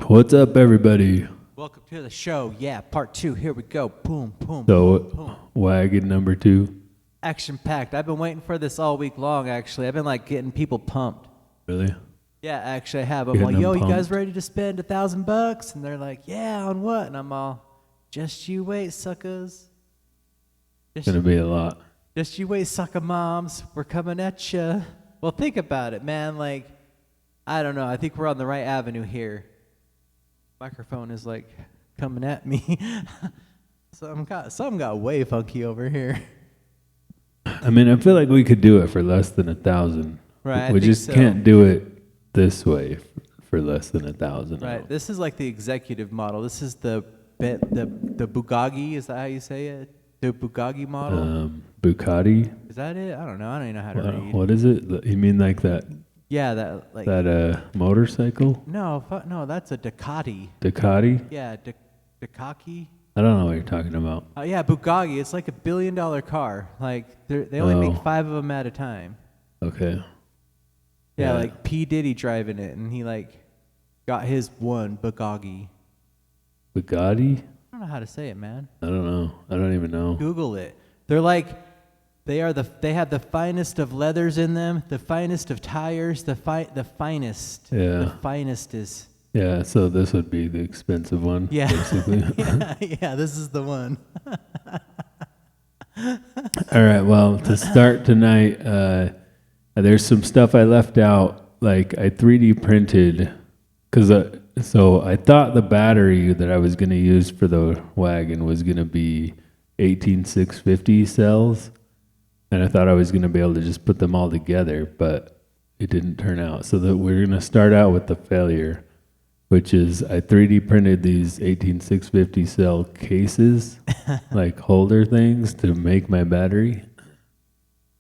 What's up, everybody? Welcome to the show. Yeah, part 2. Here we go. Boom, boom, So, boom, boom. Wagon number 2. Action packed. I've been waiting for this all week long, actually. I've been like getting people pumped. Really? Yeah, actually, I have. I'm Getting like, them yo, you guys pumped. ready to spend $1,000? And they're like, yeah, on what? And I'm all, just you wait, suckers. It's going to be a lot. Just you wait, sucker moms. We're coming at you. Well, think about it, man. Like, I don't know. I think we're on the right avenue here. Microphone is like coming at me. Something got way funky over here. I mean, I feel like we could do it for less than 1,000. Right, We I think just so. can't do it this way for less than 1,000. Right. This is like the executive model. This is the Bugatti. Is that how you say it? The Bugatti model. Bucati. Is that it? I don't know. I don't even know how to read. What is it? You mean like that Yeah, that like. motorcycle? No, that's a Ducati. Ducati? Yeah, Ducati. I don't know what you're talking about. Yeah, Bugatti. It's like $1 billion car. Like they only make 5 of them at a time. Okay. Yeah, like P Diddy driving it, and he like got his one Bugatti. Bugatti? I don't know how to say it, man. I don't know. I don't even know. Google it. They're like, they have the finest of leathers in them, the finest of tires, the finest. Yeah. The finest is. Yeah, so this would be the expensive one, Yeah. basically. yeah, this is the one. All right, well, to start tonight, there's some stuff I left out. Like, I 3D printed, so I thought the battery that I was going to use for the Wagon was going to be 18650 cells, and I thought I was going to be able to just put them all together, but it didn't turn out. So that we're going to start out with the failure, which is I 3D printed these 18650 cell cases, like holder things, to make my battery.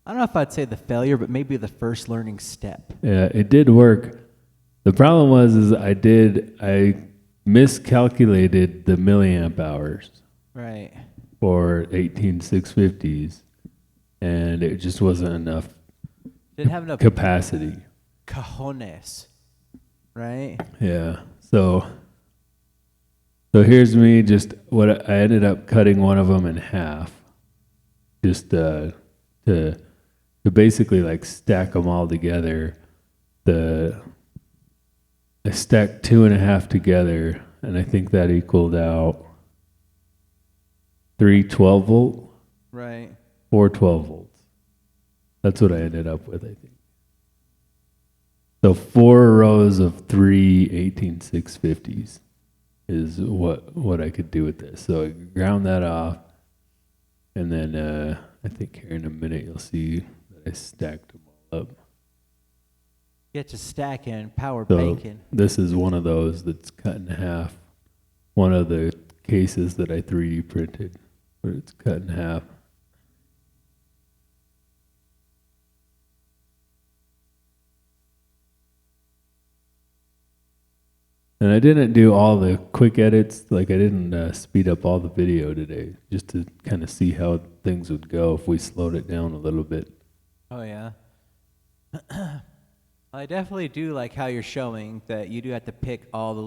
I don't know if I'd say the failure, but maybe the first learning step. Yeah, it did work. The problem was I miscalculated the milliamp hours Right. for 18650s, and it just wasn't enough Didn't have enough capacity. cojones. Right? Yeah. So here's me. Just what I ended up cutting one of them in half, just to basically like stack them all together. I stacked 2.5 together, and I think that equaled out 3 12-volt, Right. 4 12-volts. That's what I ended up with, I think. So 4 rows of 3 18650s is what I could do with this. So I ground that off, and then I think here in a minute you'll see that I stacked them all up. Get to stacking, power So banking. this is one of those that's cut in half. One of the cases that I 3D printed, where it's cut in half. And I didn't do all the quick edits, like I didn't speed up all the video today, just to kind of see how things would go if we slowed it down a little bit. Oh, yeah. I definitely do like how you're showing that you do have to pick all the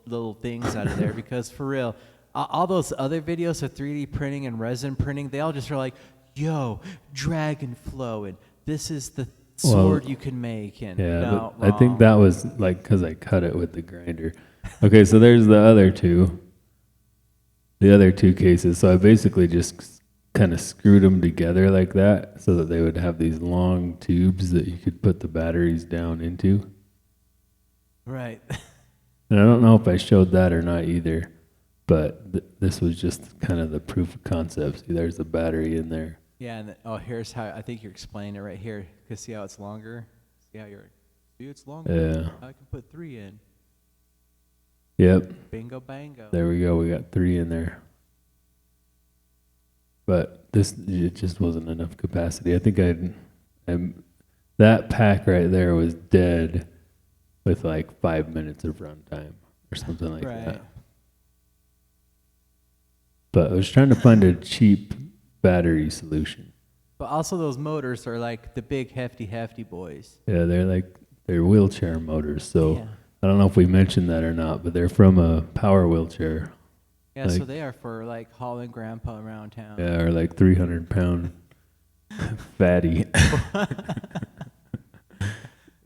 little things out of there because for real, all those other videos of 3D printing and resin printing, they all just are like, yo, drag and flow, and this is the sword you can make. And Yeah, no, but I think that was like because I cut it with the grinder. Okay, so there's the other two cases. So I basically just kind of screwed them together like that so that they would have these long tubes that you could put the batteries down into. Right. And I don't know if I showed that or not either, but this was just kind of the proof of concept. See, there's the battery in there. Yeah, and here's how I think you're explaining it right here. Cause see how it's longer? See how it's longer? Yeah. I can put 3 in. Yep. Bingo bango. There we go. We got 3 in there. But it just wasn't enough capacity. I think that pack right there was dead with like 5 minutes of runtime or something like that. But I was trying to find a cheap battery solution. But also those motors are like the big hefty boys. Yeah, they're wheelchair motors. So Yeah. I don't know if we mentioned that or not, but they're from a power wheelchair. Yeah, so they are for like hauling grandpa around town. Yeah, or like 300-pound fatty.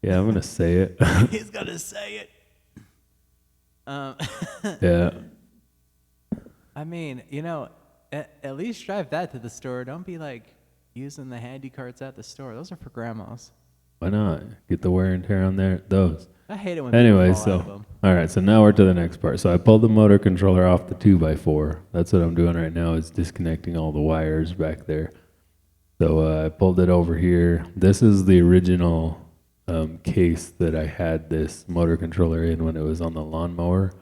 Yeah, I'm gonna say it. He's gonna say it. Yeah. I mean, at least drive that to the store. Don't be like using the handy carts at the store. Those are for grandmas. Why not? Get the wear and tear on those. I hate it when Anyway, people fall out of them. all right, so now we're to the next part. So I pulled the motor controller off the 2x4. That's what I'm doing right now, is disconnecting all the wires back there. So I pulled it over here. This is the original case that I had this motor controller in when it was on the lawnmower.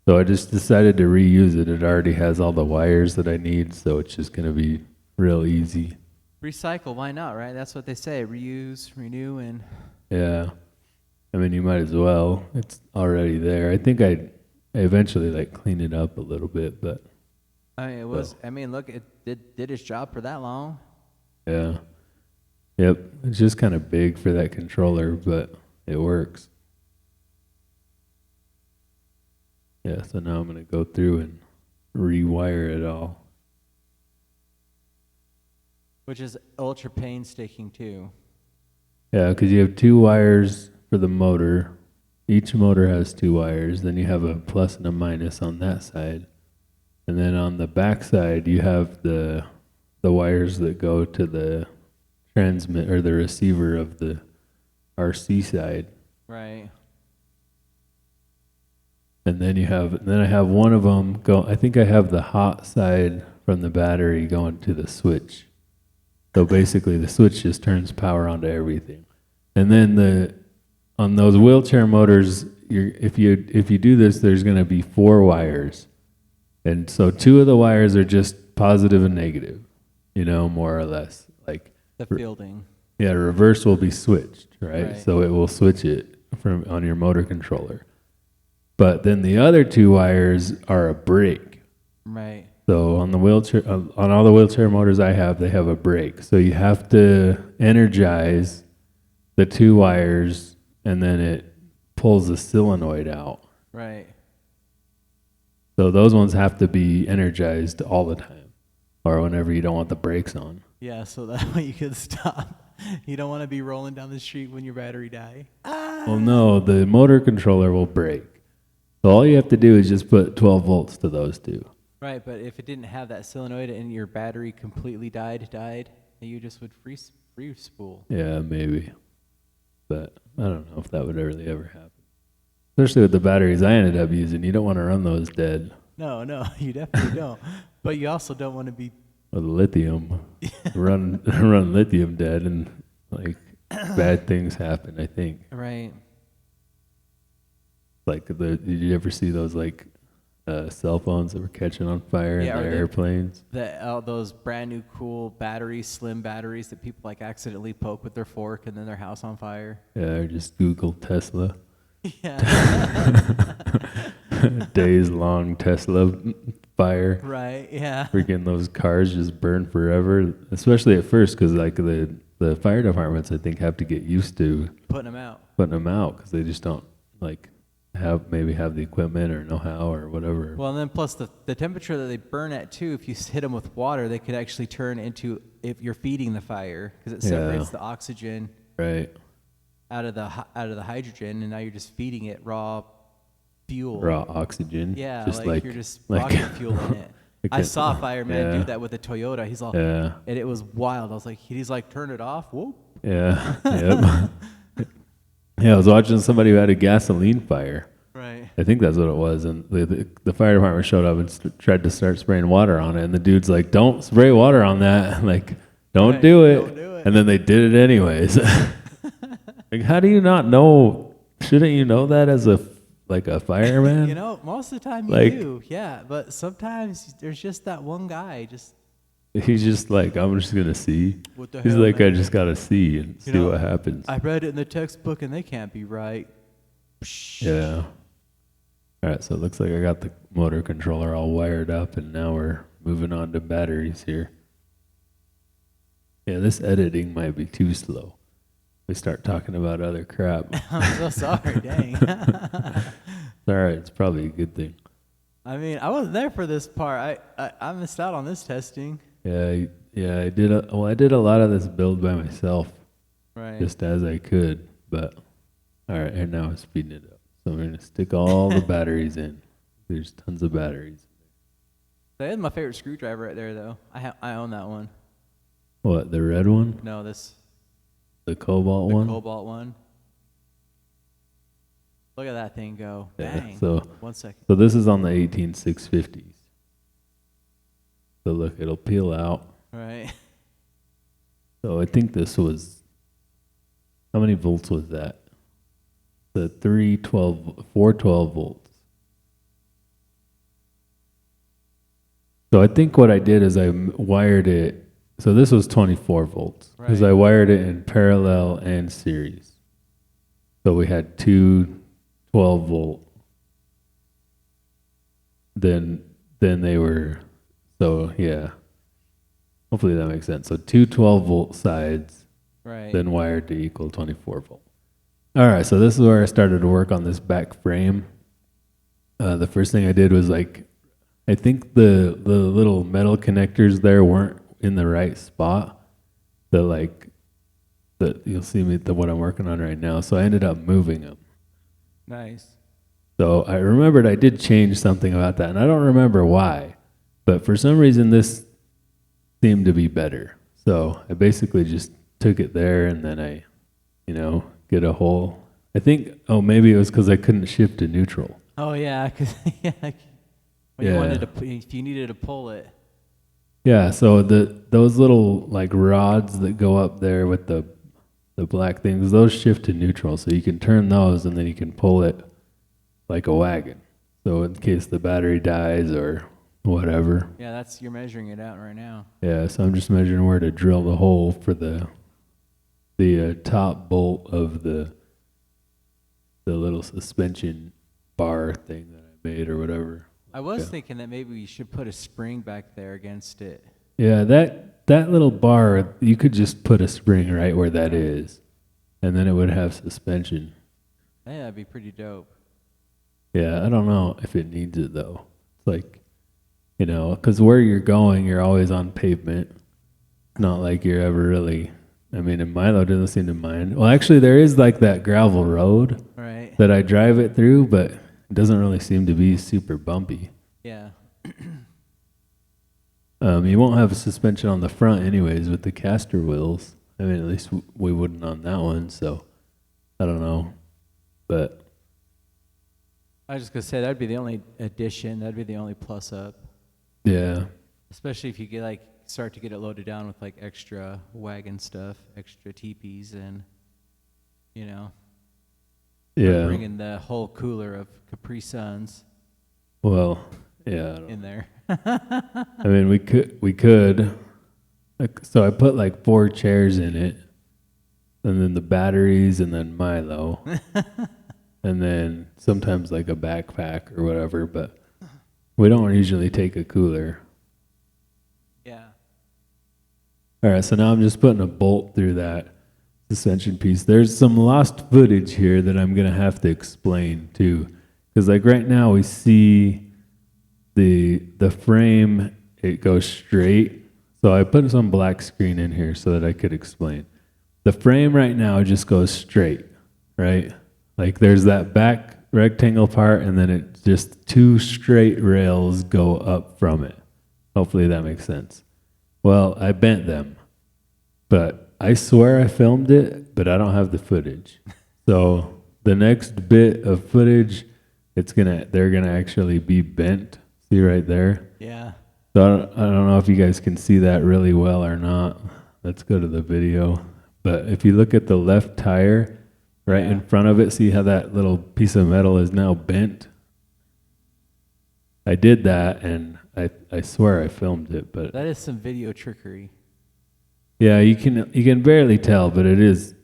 So I just decided to reuse it. It already has all the wires that I need, so it's just going to be real easy. Recycle, why not, right? That's what they say. Reuse, renew, and... Yeah. I mean, you might as well. It's already there. I think I eventually like clean it up a little bit, but... I mean, look, it did its job for that long. Yeah. Yep. It's just kind of big for that controller, but it works. Yeah, so now I'm going to go through and rewire it all. Which is ultra painstaking, too. Yeah, because you have 2 wires for the motor. Each motor has 2 wires. Then you have a plus and a minus on that side. And then on the back side, you have the wires that go to the transmit or the receiver of the RC side. Right. And then I have one of them go, I think I have the hot side from the battery going to the switch. So basically the switch just turns power onto everything. And then on those wheelchair motors, if you do this, there's going to be 4 wires. And so 2 of the wires are just positive and negative, more or less. Like the fielding. Yeah, reverse will be switched, right? So it will switch it on your motor controller. But then the other 2 wires are a brake. Right. So on the wheelchair, on all the wheelchair motors I have, they have a brake. So you have to energize the 2 wires, and then it pulls the solenoid out. Right. So those ones have to be energized all the time, or whenever you don't want the brakes on. Yeah, so that way you can stop. You don't want to be rolling down the street when your battery die. Well, no, the motor controller will break. So all you have to do is just put 12 volts to those 2. Right, but if it didn't have that solenoid and your battery completely died, you just would free spool. Yeah, maybe. But I don't know if that would really ever happen. Especially with the batteries I ended up using. You don't want to run those dead. No, you definitely don't. But you also don't want to be... With lithium. run lithium dead, and like bad things happen, I think. Right. Like, did you ever see those like cell phones that were catching on fire in the airplanes? Those brand new cool slim batteries that people like accidentally poke with their fork and then their house on fire. Yeah, or just Google Tesla. Yeah. Days long Tesla fire. Right, yeah. Freaking those cars just burn forever, especially at first, because like the fire departments, I think, have to get used to putting them out because they just don't like have the equipment or know how or whatever. Well, and then plus the temperature that they burn at too, if you hit them with water, they could actually turn into, if you're feeding the fire, because it separates the oxygen out of the hydrogen, and now you're just feeding it raw fuel. Raw oxygen. Yeah, just like you're just rocket fuel in it. I saw a fireman do that with a Toyota. He's all, and it was wild. I was like, he's like, turn it off. Whoop. Yeah. Yep. Yeah, I was watching somebody who had a gasoline fire. Right. I think that's what it was, and the fire department showed up and tried to start spraying water on it, and the dude's like, "Don't spray water on that! Like, don't do it!" Don't do it. And then they did it anyways. Like, how do you not know? Shouldn't you know that as a fireman? Most of the time you do, yeah. But sometimes there's just that one guy. He's just like, I'm just gonna see. What the He's hell, like, man? I just gotta see and see what happens. I read it in the textbook, and they can't be right. Yeah. All right, so it looks like I got the motor controller all wired up, and now we're moving on to batteries here. Yeah, this editing might be too slow. we start talking about other crap. I'm so sorry, dang. It's all right. It's probably a good thing. I mean, I wasn't there for this part. I missed out on this testing. Yeah, I did. I did a lot of this build by myself, Right. just as I could. But all right, and now I'm speeding it up. So we're gonna stick all the batteries in. There's tons of batteries. That is my favorite screwdriver right there, though. I own that one. What, the red one? No, The cobalt the one? cobalt one. Look at that thing go. Yeah, Dang. so 1 second. So this is on the 18650s. So look, it'll peel out. Right. So I think this was, how many volts was that? The 412 volts. So I think what I did is I wired it, so this was 24 volts, because Right. I wired it in parallel and series. So we had two 12 volt. Then they were, so yeah. Hopefully that makes sense. So two 12 volt sides, Right. then wired to equal 24 volt. All right, so this is where I started to work on this back frame. The first thing I did was I think the little metal connectors there weren't in the right spot. You'll see what I'm working on right now. So I ended up moving them. Nice. So I remembered I did change something about that, and I don't remember why, but for some reason this seemed to be better. So I basically just took it there, and then I, get a hole. I think, maybe it was because I couldn't shift to neutral. Oh yeah, because when you wanted to, if you needed to pull it. Yeah, so those little rods that go up there with the black things, those shift to neutral, so you can turn those and then you can pull it like a wagon. So in case the battery dies or whatever. Yeah, you're measuring it out right now. Yeah, so I'm just measuring where to drill the hole for the top bolt of the little suspension bar thing that I made or whatever. I was thinking that maybe you should put a spring back there against it. Yeah, that little bar, you could just put a spring right where that is, and then it would have suspension. Yeah, that'd be pretty dope. Yeah, I don't know if it needs it though. It's because where you're going, you're always on pavement. Not like you're ever really, and Milo doesn't seem to mind. Well, actually, there is that gravel road Right. that I drive it through, but it doesn't really seem to be super bumpy. Yeah. You won't have a suspension on the front anyways with the caster wheels. At least we wouldn't on that one, so I don't know. But I was just going to say, that'd be the only addition. That'd be the only plus up. yeah. Especially if you get start to get it loaded down with extra wagon stuff, extra teepees, and, Yeah. bring in the whole cooler of Capri Suns Well, yeah. in there. We could. So I put 4 chairs in it, and then the batteries, and then Milo, and then sometimes a backpack or whatever. But we don't usually take a cooler. Yeah. All right, so now I'm just putting a bolt through that suspension piece. There's some lost footage here that I'm gonna have to explain too, because right now we see the frame, it goes straight. So I put some black screen in here so that I could explain. The frame right now just goes straight, right? There's that back rectangle part, and then it just 2 straight rails go up from it. Hopefully that makes sense. Well, I bent them, but I swear I filmed it, but I don't have the footage. So the next bit of footage, they're gonna actually be bent. See right there? Yeah. So I don't know if you guys can see that really well or not. Let's go to the video. But if you look at the left tire, right in front of it, see how that little piece of metal is now bent? I did that, and I swear I filmed it, but That is some video trickery. yeah, you can barely tell, but it is.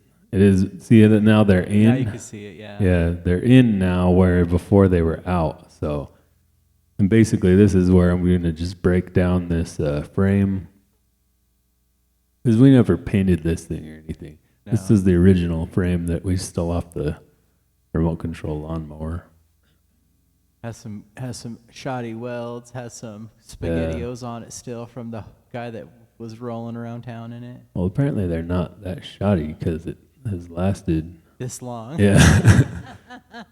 See that now they're in. Now you can see it, yeah. Yeah, they're in now, where before they were out. So, and basically, this is where I'm going to just break down this frame, because we never painted this thing or anything. This No. is the original frame that we stole off the remote control lawnmower. Has some shoddy welds. Has some SpaghettiOs on it still from the guy that was rolling around town in it. Well, apparently they're not that shoddy because it has lasted. This long. Yeah.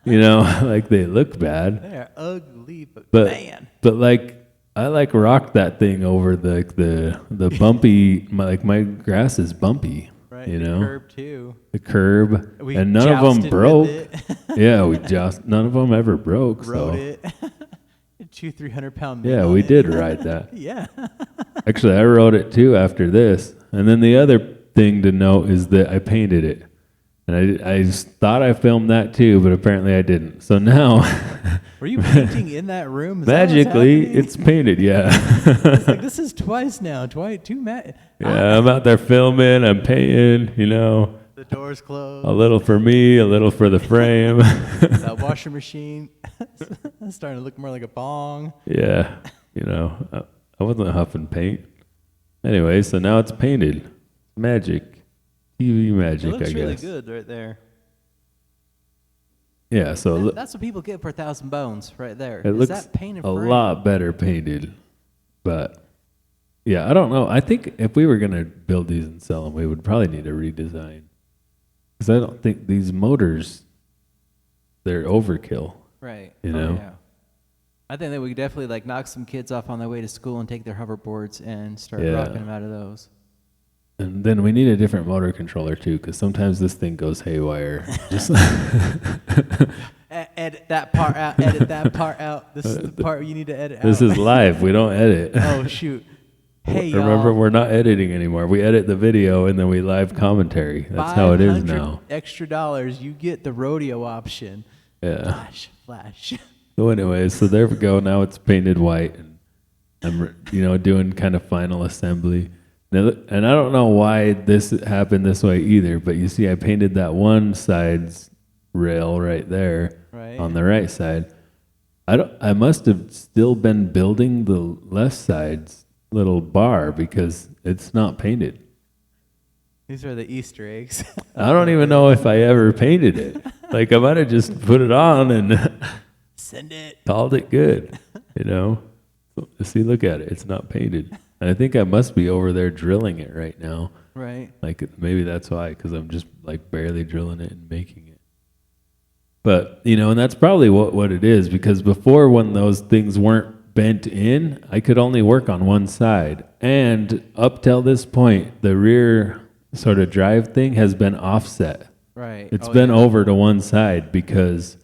Like they look bad. They're ugly, but man. But like I like rocked that thing over the bumpy. My grass is bumpy. Right. The curb too. The curb, We and none of them jousted broke. with it. Yeah, none of them ever broke. Rode So it. 200-300 pound. yeah, we did ride that. Yeah. Actually, I rode it too after this. And then the other thing to note is that I painted it. And I just thought I filmed that too, but apparently I didn't. So now, Were you painting in that room? Is that what's magically, happening? it's painted, yeah. It's like, this is twice now. Yeah, I'm out there filming, I'm painting, The door's closed. a little for me, a little for the frame. That washer machine it's starting to look more like a bong. Yeah, I wasn't huffing paint. Anyway, so now it's painted. Magic. TV magic, It looks I really guess. good right there. Yeah, so That's what people get for 1,000 bones right there. it Is looks that painted a frame? lot better painted. But, yeah, I don't know. I think if we were going to build these and sell them, we would probably need a redesign. Because I don't think these motors, they're overkill. Right. You know? Yeah. I think that we could definitely like knock some kids off on their way to school and take their hoverboards and start Yeah. rocking them out of those. And then we need a different motor controller too, because sometimes this thing goes haywire. Just Edit that part out. Edit that part out. This is the part you need to edit out. this is live. We don't edit. Oh, shoot. Hey, Remember, y'all. we're not editing anymore. We edit the video and then we live commentary. That's how it is now. Extra dollars, you get the rodeo option. Yeah. Flash. So anyways, so there we go. Now it's painted white, and I'm doing kind of final assembly. Now, and I don't know why this happened this way either, but you see, I painted that one side's rail right there Right. on the right side. I must have still been building the left side's little bar because it's not painted. These are the Easter eggs. I don't even know if I ever painted it. Like I might have just put it on and Send it. called it good, See, look at it. It's not painted. And I think I must be over there drilling it right now. Right. Like maybe that's why, because I'm just like barely drilling it and making it. But, and that's probably what it is, because before, when those things weren't bent in, I could only work on one side. And up till this point, the rear sort of drive thing has been offset. Right. It's been over to one side because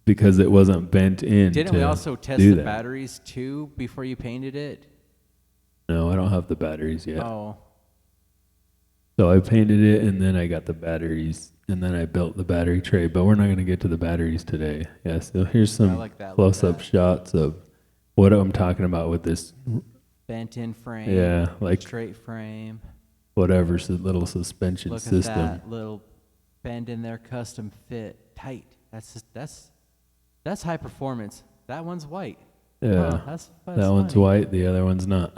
it wasn't bent in. Didn't to we also test do the that. batteries too before you painted it? No, I don't have the batteries yet. Oh. So I painted it, and then I got the batteries, and then I built the battery tray. But we're not going to get to the batteries today. Yeah, so here's some like that, close-up shots of what I'm talking about with this, Bent in frame. Yeah, like straight frame. whatever little suspension Look system. at that little bend in there, custom fit, tight. That's high performance. That one's white. Yeah, Huh, that's that one's funny. white, the other one's not.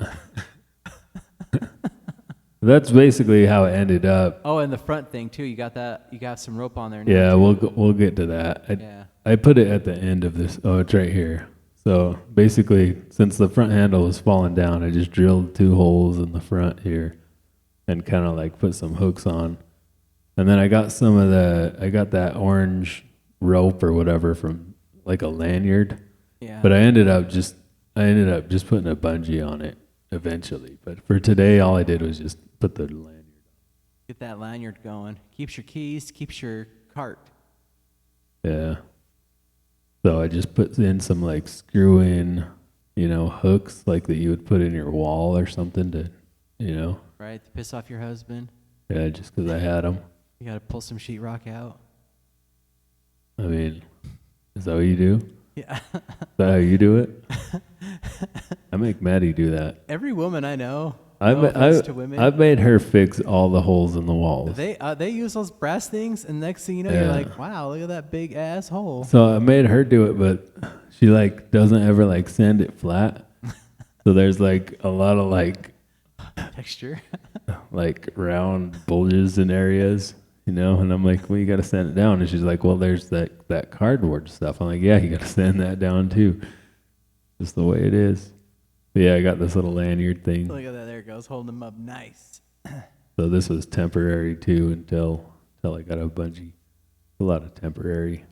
That's basically how it ended up. Oh, and the front thing too. You got that. You got some rope on there. Now Yeah, too. we'll get to that. Yeah. I put it at the end of this. Oh, it's right here. So basically, since the front handle was falling down, I just drilled 2 holes in the front here and kind of like put some hooks on. And then I got I got that orange rope or whatever from like a lanyard. Yeah. But I ended up just putting a bungee on it eventually. But for today, all I did was just put the lanyard on. Get that lanyard going. Keeps your keys. Keeps your cart. Yeah. So I just put in some like screw in, hooks like that you would put in your wall or something to, Right. To piss off your husband. yeah, just because I had them. You got to pull some sheetrock out. I mean, is that what you do? Yeah. Is that how you do it? I make Maddie do that. Every woman I know. No offense to women. I've made her fix all the holes in the walls. They use those brass things, and next thing you know, Yeah. you're like, wow, look at that big ass hole. So I made her do it, but she like doesn't ever like sand it flat. So there's like a lot of like Texture. like round bulges in areas, you know. And I'm like, well, you got to sand it down. And she's like, well, there's that cardboard stuff. I'm like, yeah, you got to sand that down too. Just the way it is. But yeah, I got this little lanyard thing. Look at that. There it goes. Holding them up nice. So this was temporary too until I got a bungee. A lot of temporary.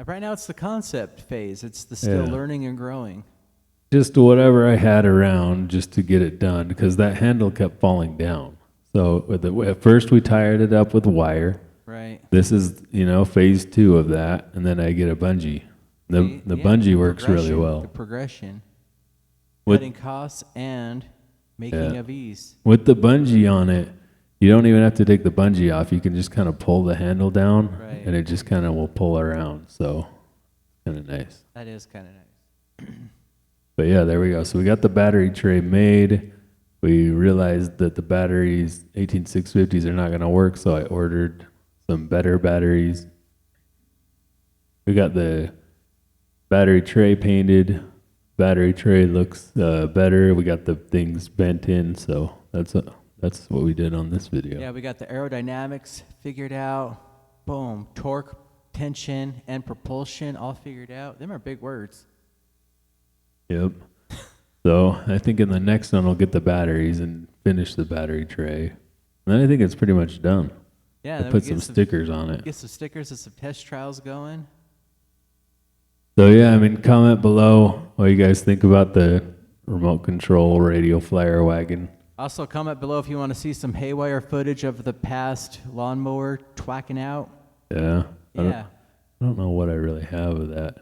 Right now it's the concept phase. It's the still learning and growing. Just whatever I had around just to get it done, because that handle kept falling down. So at first we tired it up with wire. Right. This is, phase 2 of that, and then I get a bungee. The bungee works really well. The progression. With, Cutting costs and making of ease. With the bungee on it, you don't even have to take the bungee off. You can just kind of pull the handle down, and it just kind of will pull around. So, kind of nice. That is kind of nice. But yeah, there we go. So we got the battery tray made. We realized that the batteries, 18650s, are not going to work, so I ordered some better batteries. We got the battery tray painted. Battery tray looks better. We got the things bent in, so that's what we did on this video. Yeah, we got the aerodynamics figured out. Boom. Torque, tension, and propulsion all figured out. Them are big words. Yep. So I think in the next one we'll get the batteries and finish the battery tray. And then I think it's pretty much done. Yeah. I put some stickers on it. Get some stickers and some test trials going. So yeah, comment below what you guys think about the remote control radio flyer wagon. Also, comment below if you want to see some haywire footage of the past lawnmower twacking out. Yeah. Yeah. I don't know what I really have of that.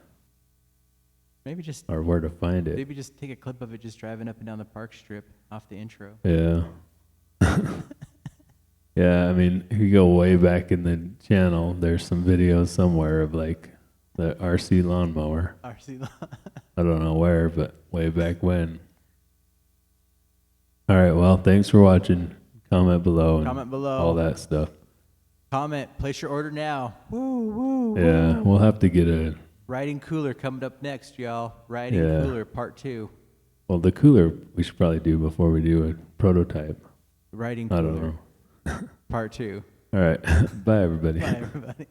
Maybe just or where to find it. Maybe just take a clip of it just driving up and down the park strip off the intro. Yeah. Yeah, if you go way back in the channel, there's some videos somewhere of like the RC lawnmower. I don't know where, but way back when. All right, well, thanks for watching. Comment below. Comment below. All that stuff. Comment. Place your order now. Woo, woo, Yeah, woo. we'll have to get a... Riding cooler coming up next, y'all. Riding cooler part 2. Well, the cooler we should probably do before we do a prototype. Riding cooler. I don't know. Part 2. All right. Bye, everybody. Bye, everybody.